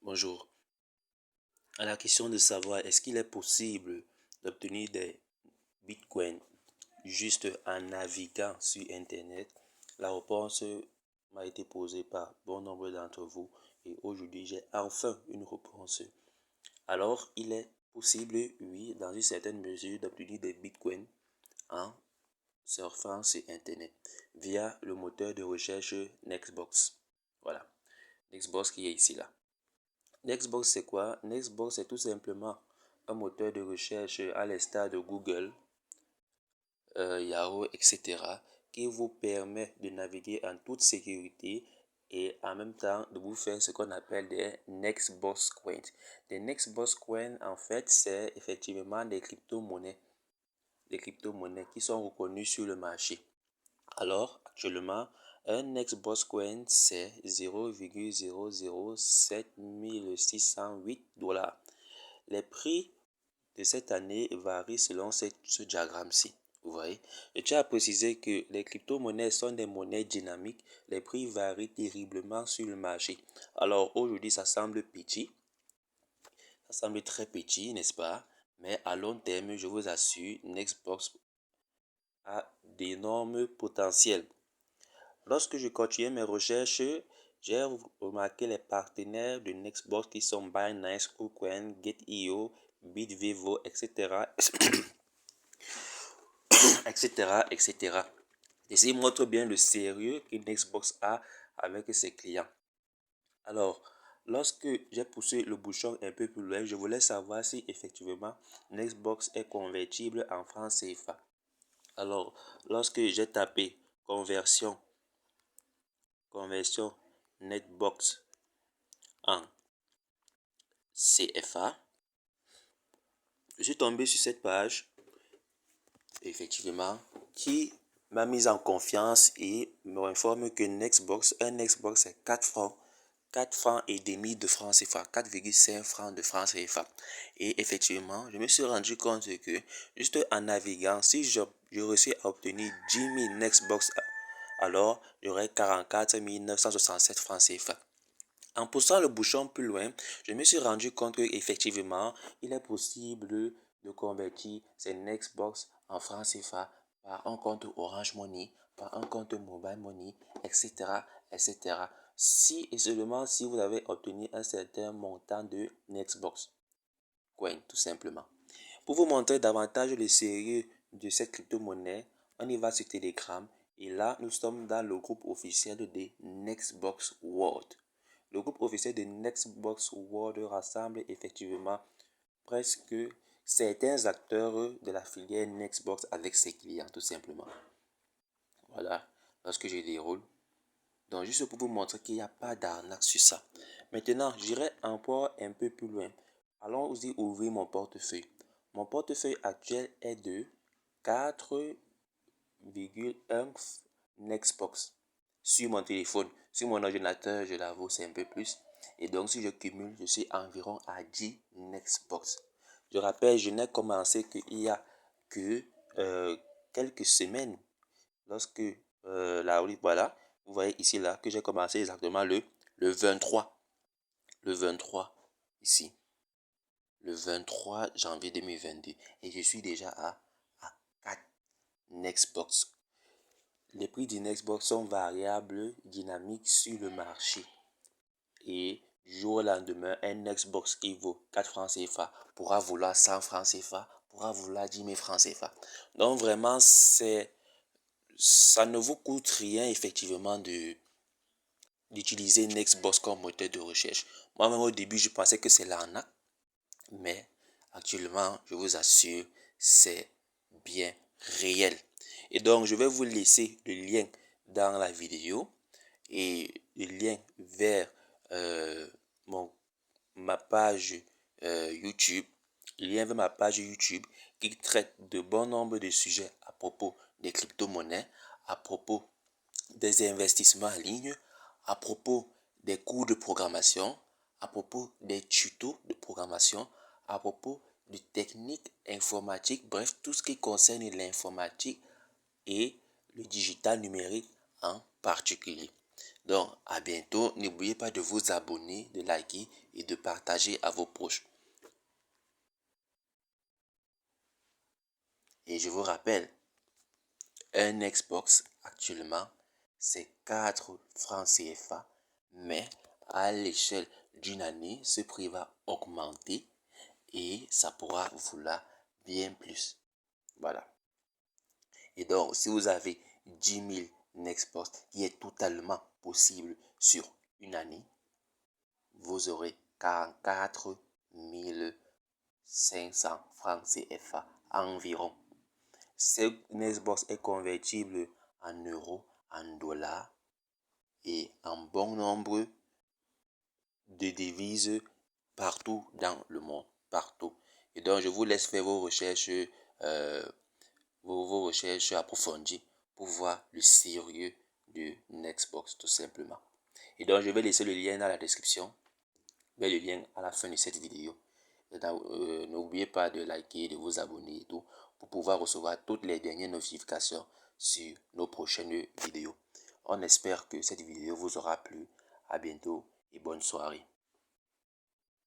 Bonjour. À la question de savoir est-ce qu'il est possible d'obtenir des bitcoins juste en naviguant sur Internet, la réponse m'a été posée par bon nombre d'entre vous et aujourd'hui j'ai enfin une réponse. Alors, il est possible, oui, dans une certaine mesure, d'obtenir des bitcoins en surfant sur Internet via le moteur de recherche Nextbox. Voilà, Nextbox qui est ici là. Nextbox, c'est quoi? Nextbox, c'est tout simplement un moteur de recherche à l'instar de Google, Yahoo, etc., qui vous permet de naviguer en toute sécurité et en même temps de vous faire ce qu'on appelle des Nextbox Coins. Des Nextbox Coins, en fait, c'est effectivement des crypto-monnaies qui sont reconnues sur le marché. Alors, actuellement, un Nextbox Coin, c'est 0,007608 $. Les prix de cette année varient selon ce diagramme-ci. Vous voyez, je tiens à préciser que les crypto-monnaies sont des monnaies dynamiques. Les prix varient terriblement sur le marché. Alors aujourd'hui, ça semble petit. Ça semble très petit, n'est-ce pas? Mais à long terme, je vous assure, Nextbox a d'énormes potentiels. Lorsque je continuais mes recherches, j'ai remarqué les partenaires de Nextbox qui sont Binance, KuCoin, Gate.io, Bitvivo, etc. etc. etc. Et ça montre bien le sérieux que Nextbox a avec ses clients. Alors, lorsque j'ai poussé le bouchon un peu plus loin, je voulais savoir si effectivement Nextbox est convertible en francs CFA. Alors, lorsque j'ai tapé conversion Netbox en CFA, je suis tombé sur cette page, effectivement, qui m'a mis en confiance et m'informe que un Nextbox c'est 4 francs et demi de francs CFA, 4,5 francs de francs CFA. Et effectivement, je me suis rendu compte que juste en naviguant, si je réussis à obtenir 10 000 Nextbox, alors j'aurai 44 967 francs CFA. En poussant le bouchon plus loin, je me suis rendu compte qu'effectivement, il est possible de convertir ces Nextbox en francs CFA par un compte Orange Money, par un compte Mobile Money, etc., etc. Si et seulement si vous avez obtenu un certain montant de Nextbox Coin, tout simplement. Pour vous montrer davantage le sérieux de cette crypto-monnaie, on y va sur Telegram et là, nous sommes dans le groupe officiel de Nextbox World. Le groupe officiel de Nextbox World rassemble effectivement presque certains acteurs de la filière Nextbox avec ses clients, tout simplement. Voilà, lorsque je déroule. Donc, juste pour vous montrer qu'il n'y a pas d'arnaque sur ça. Maintenant, j'irai encore un peu plus loin. Allons-y ouvrir mon portefeuille. Mon portefeuille actuel est de 4,1 Nextbox sur mon téléphone. Sur mon ordinateur, je l'avoue, c'est un peu plus. Et donc, si je cumule, je suis environ à 10 Nextbox. Je rappelle, je n'ai commencé qu'il y a que quelques semaines. Lorsque voilà, vous voyez ici là que j'ai commencé exactement le 23. Le 23 ici. Le 23 janvier 2022. Et je suis déjà à 4 Nextbox. Les prix du Nextbox sont variables, dynamiques sur le marché. Et du jour au lendemain, un Nextbox qui vaut 4 francs CFA pourra vouloir 100 francs CFA, pourra vouloir 10 000 francs CFA. Donc vraiment, ça ne vous coûte rien effectivement d'utiliser Nextbox comme moteur de recherche. Moi-même au début, je pensais que c'est l'arnaque, mais actuellement, je vous assure, c'est bien réel. Et donc, je vais vous laisser le lien dans la vidéo et le lien vers ma page YouTube, le lien vers ma page YouTube qui traite de bon nombre de sujets à propos des crypto-monnaies, à propos des investissements en ligne, à propos des cours de programmation, à propos des tutos de programmation, à propos de techniques informatiques, bref, tout ce qui concerne l'informatique et le digital numérique en particulier. Donc, à bientôt. N'oubliez pas de vous abonner, de liker et de partager à vos proches. Et je vous rappelle, un Xbox actuellement, c'est 4 francs CFA, mais à l'échelle d'une année, ce prix va augmenter et ça pourra vouloir bien plus. Voilà. Et donc, si vous avez 10 000 Xbox, qui est totalement possible sur une année, vous aurez 44 500 francs CFA environ. Ce Xbox est convertible en euros, en dollars et en bon nombre de devises partout dans le monde. Partout. Et donc, je vous laisse faire vos recherches, vos recherches approfondies pour voir le sérieux de Xbox, tout simplement. Et donc, je vais laisser le lien dans la description, mais le lien à la fin de cette vidéo. N'oubliez pas de liker, de vous abonner et tout pour pouvoir recevoir toutes les dernières notifications sur nos prochaines vidéos. On espère que cette vidéo vous aura plu. À bientôt et bonne soirée.